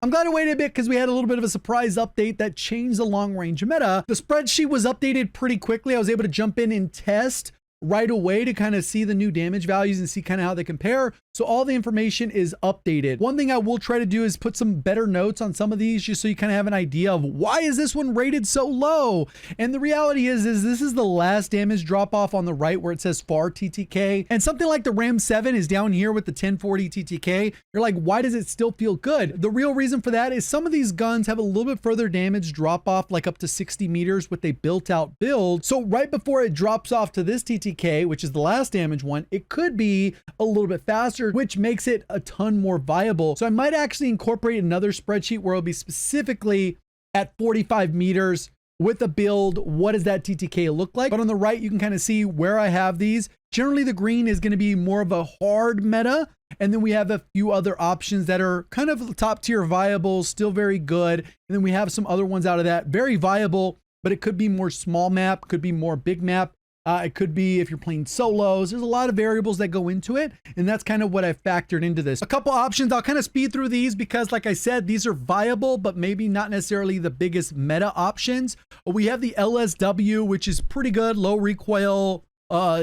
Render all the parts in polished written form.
I'm glad I waited a bit because we had a little bit of a surprise update that changed the long range meta. The spreadsheet was updated pretty quickly. I was able to jump in and test right away to kind of see the new damage values and see kind of how they compare. So all the information is updated. One thing I will try to do is put some better notes on some of these just so you kind of have an idea of why is this one rated so low. And the reality is this is the last damage drop off on the right where it says FAR TTK, and something like the Ram 7 is down here with the 1040 TTK. You're like, why does it still feel good? The real reason for that is some of these guns have a little bit further damage drop off, like up to 60 meters with a built out build. So right before it drops off to this TTK, which is the last damage one, it could be a little bit faster, which makes it a ton more viable. So I might actually incorporate another spreadsheet where it'll be specifically at 45 meters with a build. What does that TTK look like? But on the right, you can kind of see where I have these. Generally, the green is going to be more of a hard meta. And then we have a few other options that are kind of top tier viable, still very good. And then we have some other ones out of that, very viable, but it could be more small map, could be more big map. It could be if you're playing solos. There's a lot of variables that go into it, and that's kind of what I factored into this. A couple options, I'll kind of speed through these because like I said, these are viable, but maybe not necessarily the biggest meta options. We have the LSW, which is pretty good, low recoil,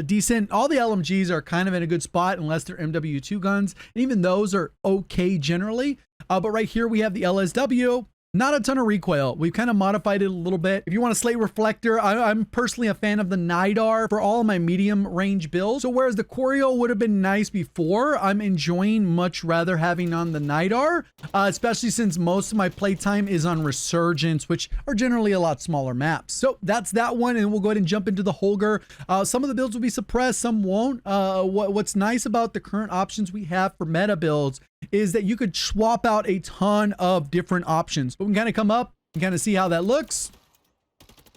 decent. All the LMGs are kind of in a good spot unless they're MWIII guns, and even those are okay generally. But right here we have the LSW. Not a ton of recoil. We've kind of modified it a little bit. If you want a slate reflector, I'm personally a fan of the NIDAR for all of my medium range builds. So whereas the Choreo would have been nice before, I'm enjoying much rather having on the NIDAR, especially since most of my playtime is on Resurgence, which are generally a lot smaller maps. So that's that one, and we'll go ahead and jump into the Holger. Some of the builds will be suppressed, some won't. What's nice about the current options we have for meta builds is that you could swap out a ton of different options. But we can kind of come up and kind of see how that looks.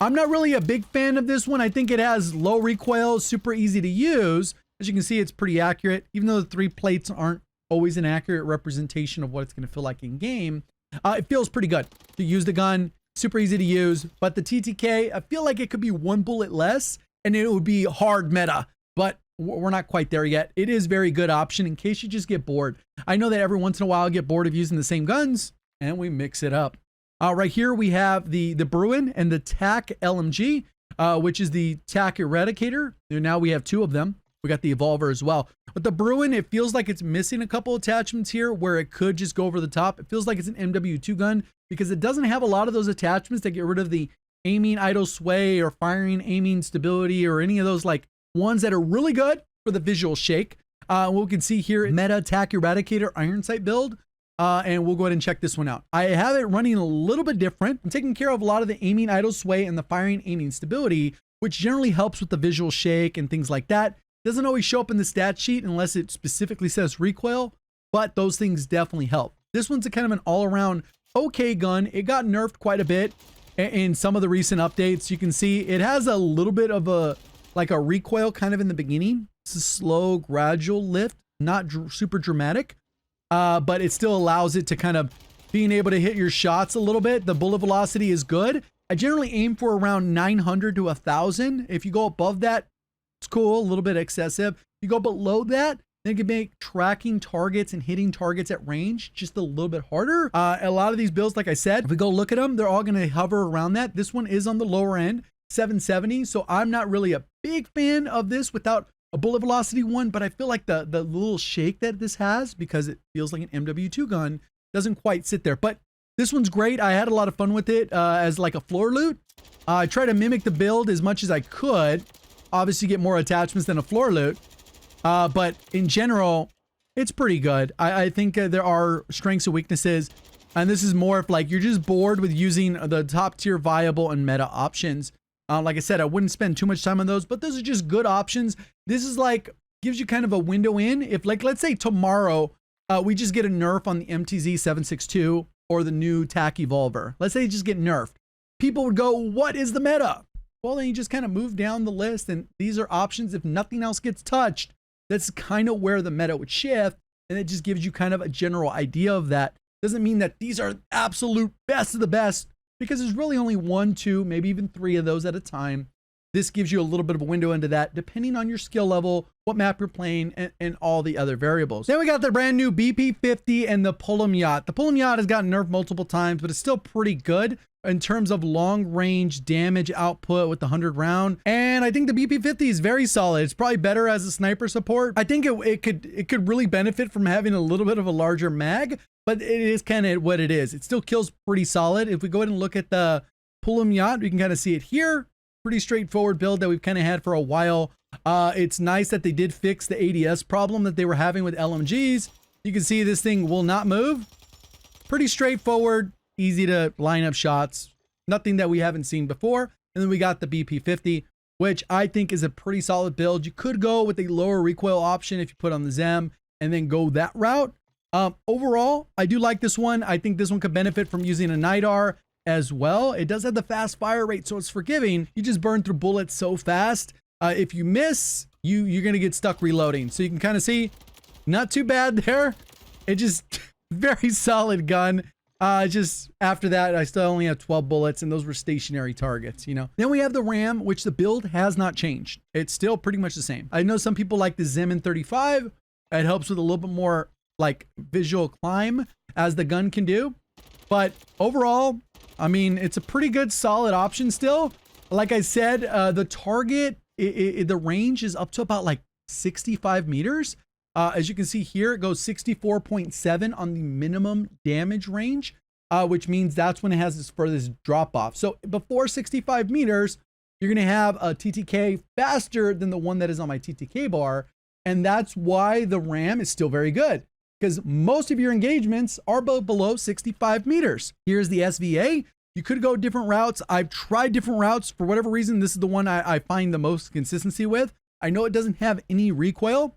I'm not really a big fan of this one. I think it has low recoil, super easy to use. As you can see, it's pretty accurate, even though the 3 plates aren't always an accurate representation of what it's going to feel like in game. It feels pretty good to use the gun, super easy to use. But the TTK, I feel like it could be 1 bullet less and it would be hard meta, but we're not quite there yet. It is a very good option in case you just get bored. I know that every once in a while I get bored of using the same guns and we mix it up. Right here we have the Bruen and the TAC LMG, which is the TAC Eradicator. Now we have 2 of them. We got the Evolver as well. But the Bruen, it feels like it's missing a couple attachments here where it could just go over the top. It feels like it's an MWIII gun because it doesn't have a lot of those attachments that get rid of the aiming idle sway or firing aiming stability or any of those like ones that are really good for the visual shake. We can see here Meta TAC Eradicator iron sight build. And we'll go ahead and check this one out. I have it running a little bit different. I'm taking care of a lot of the aiming idle sway and the firing aiming stability, which generally helps with the visual shake and things like that. Doesn't always show up in the stat sheet unless it specifically says recoil, but those things definitely help. This one's a kind of an all-around okay gun. It got nerfed quite a bit in some of the recent updates. You can see it has a little bit of a recoil kind of in the beginning. It's a slow, gradual lift, not super dramatic. But it still allows it to kind of being able to hit your shots a little bit. The bullet velocity is good. I generally aim for around 900 to 1,000. If you go above that, it's cool, a little bit excessive. If you go below that, then it can make tracking targets and hitting targets at range just a little bit harder. A lot of these builds, like I said, if we go look at them, they're all going to hover around that. This one is on the lower end, 770. So I'm not really a big fan of this without a bullet velocity one, but I feel like the little shake that this has, because it feels like an MWIII gun, doesn't quite sit there. But this one's great. I had a lot of fun with it as like a floor loot. I try to mimic the build as much as I could. Obviously get more attachments than a floor loot. But in general, it's pretty good. I think there are strengths and weaknesses. And this is more if like you're just bored with using the top tier viable and meta options. Like I said, I wouldn't spend too much time on those, but those are just good options. This is like, gives you kind of a window in. If like, let's say tomorrow, we just get a nerf on the MTZ 762 or the new TAC Evolver. Let's say you just get nerfed. People would go, what is the meta? Well, then you just kind of move down the list and these are options. If nothing else gets touched, that's kind of where the meta would shift. And it just gives you kind of a general idea of that. Doesn't mean that these are absolute best of the best, because there's really only 1, 2, maybe even 3 of those at a time. this gives you a little bit of a window into that, depending on your skill level, what map you're playing, and all the other variables. Then we got the brand new BP50 and the Pulemyot. The Pulemyot has gotten nerfed multiple times, but it's still pretty good in terms of long range damage output with the 100 round. And I think the BP50 is very solid. It's probably better as a sniper support. I think it could really benefit from having a little bit of a larger mag, but it is kind of what it is. It still kills pretty solid. If we go ahead and look at the Pulemyot, we can kind of see it here. Pretty straightforward build that we've kind of had for a while. It's nice that they did fix the ADS problem that they were having with LMGs. You can see this thing will not move. Pretty straightforward, easy to line up shots. Nothing that we haven't seen before. And then we got the BP50, which I think is a pretty solid build. You could go with a lower recoil option if you put on the ZEM and then go that route. Overall, I do like this one. I think this one could benefit from using a NIDAR as well. It does have the fast fire rate, so it's forgiving. You just burn through bullets so fast. If you miss, you're gonna get stuck reloading. So you can kind of see, not too bad there. It just very solid gun. Just after that, I still only have 12 bullets, and those were stationary targets, you know. Then we have the RAM, which the build has not changed. It's still pretty much the same. I know some people like the ZEM 35. It helps with a little bit more like visual climb as the gun can do. But overall, I mean, it's a pretty good solid option still. Like I said, the target, the range is up to about like 65 meters. As you can see here, it goes 64.7 on the minimum damage range, which means that's when it has its furthest drop off. So before 65 meters, you're going to have a TTK faster than the one that is on my TTK bar. And that's why the RAM is still very good, because most of your engagements are below 65 meters. Here's the SVA. You could go different routes. I've tried different routes. For whatever reason, this is the one I find the most consistency with. I know it doesn't have any recoil.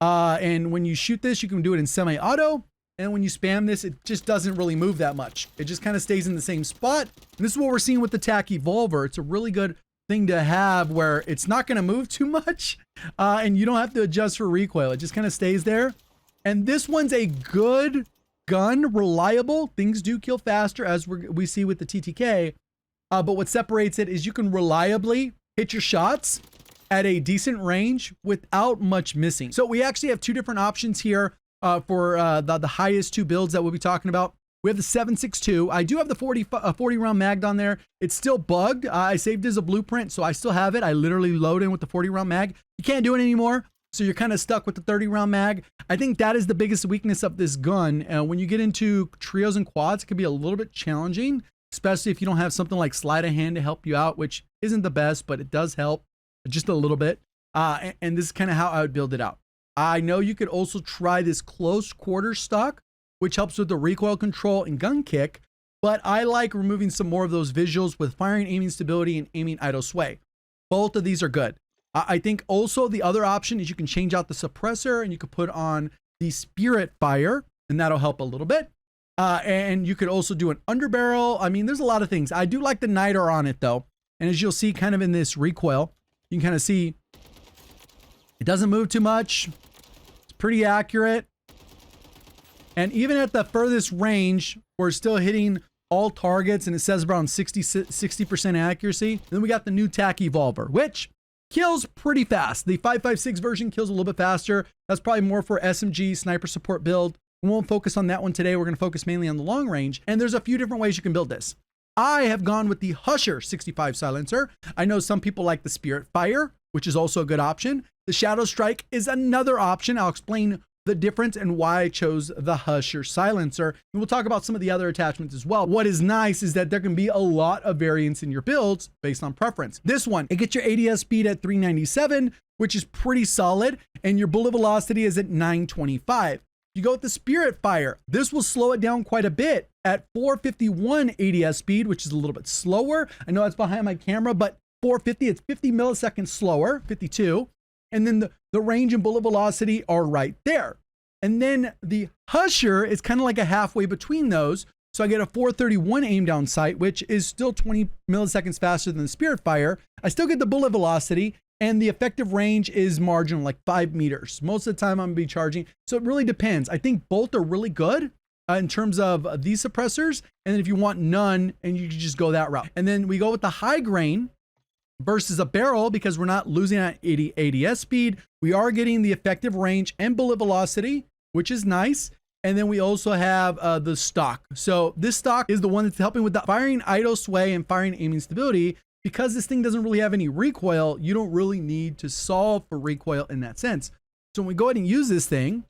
And when you shoot this, you can do it in semi-auto. And when you spam this, it just doesn't really move that much. It just kind of stays in the same spot. And this is what we're seeing with the TAC Evolver. It's a really good thing to have where it's not going to move too much. And you don't have to adjust for recoil. It just kind of stays there. And this one's a good gun, reliable. Things do kill faster, as we see with the TTK. But what separates it is you can reliably hit your shots at a decent range without much missing. So we actually have two different options here for the highest two builds that we'll be talking about. We have the 7.62. I do have the 40 round mag on there. It's still bugged. I saved it as a blueprint, so I still have it. I literally load in with the 40 round mag. You can't do it anymore, so you're kind of stuck with the 30 round mag. I think that is the biggest weakness of this gun. When you get into trios and quads, it can be a little bit challenging, especially if you don't have something like sleight of hand to help you out, which isn't the best, but it does help just a little bit. And this is kind of how I would build it out. I know you could also try this close quarter stock, which helps with the recoil control and gun kick, but I like removing some more of those visuals with firing, aiming stability, and aiming idle sway. Both of these are good. I think also the other option is you can change out the suppressor and you could put on the Spirit Fire, and that'll help a little bit. And you could also do an underbarrel. I mean, there's a lot of things. I do like the NIDAR on it though. And as you'll see kind of in this recoil, you can kind of see it doesn't move too much. It's pretty accurate. And even at the furthest range, we're still hitting all targets, and it says around 60% accuracy. And then we got the new TAC Evolver, which kills pretty fast. The 5.56 version kills a little bit faster. That's probably more for SMG sniper support build. We won't focus on that one today. We're going to focus mainly on the long range. And there's a few different ways you can build this. I have gone with the Husher 65 silencer. I know some people like the Spirit Fire, which is also a good option. The Shadow Strike is another option. I'll explain the difference and why I chose the Husher silencer. And we'll talk about some of the other attachments as well. What is nice is that there can be a lot of variance in your builds based on preference. This one, it gets your ADS speed at 397, which is pretty solid, and your bullet velocity is at 925. You go with the Spirit Fire. This will slow it down quite a bit at 451 ADS speed, which is a little bit slower. I know it's behind my camera, but 450, it's 50 milliseconds slower, 52. And then the range and bullet velocity are right there. And then the Husher is kind of like a halfway between those. So I get a 431 aim down sight, which is still 20 milliseconds faster than the Spirit Fire. I still get the bullet velocity, and the effective range is marginal, like 5 meters. Most of the time I'm gonna be charging. So it really depends. I think both are really good in terms of these suppressors. And then if you want none, and you can just go that route. And then we go with the high grain. versus a barrel, because we're not losing at 80 ADS speed. We are getting the effective range and bullet velocity, which is nice. And then we also have the stock. So this stock is the one that's helping with the firing idle sway and firing aiming stability. Because this thing doesn't really have any recoil, you don't really need to solve for recoil in that sense. So when we go ahead and use this thing,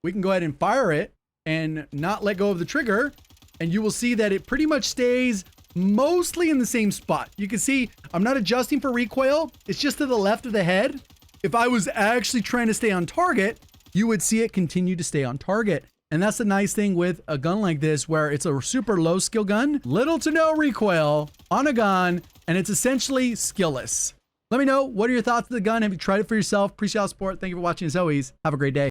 we can go ahead and fire it and not let go of the trigger. And you will see that it pretty much stays mostly in the same spot. You can see I'm not adjusting for recoil. It's just to the left of the head. If I was actually trying to stay on target, you would see it continue to stay on target. And that's the nice thing with a gun like this, where it's a super low skill gun, little to no recoil on a gun, and it's essentially skillless. Let me know, what are your thoughts of the gun? Have you tried it for yourself? Appreciate all the support. Thank you for watching as always. Have a great day.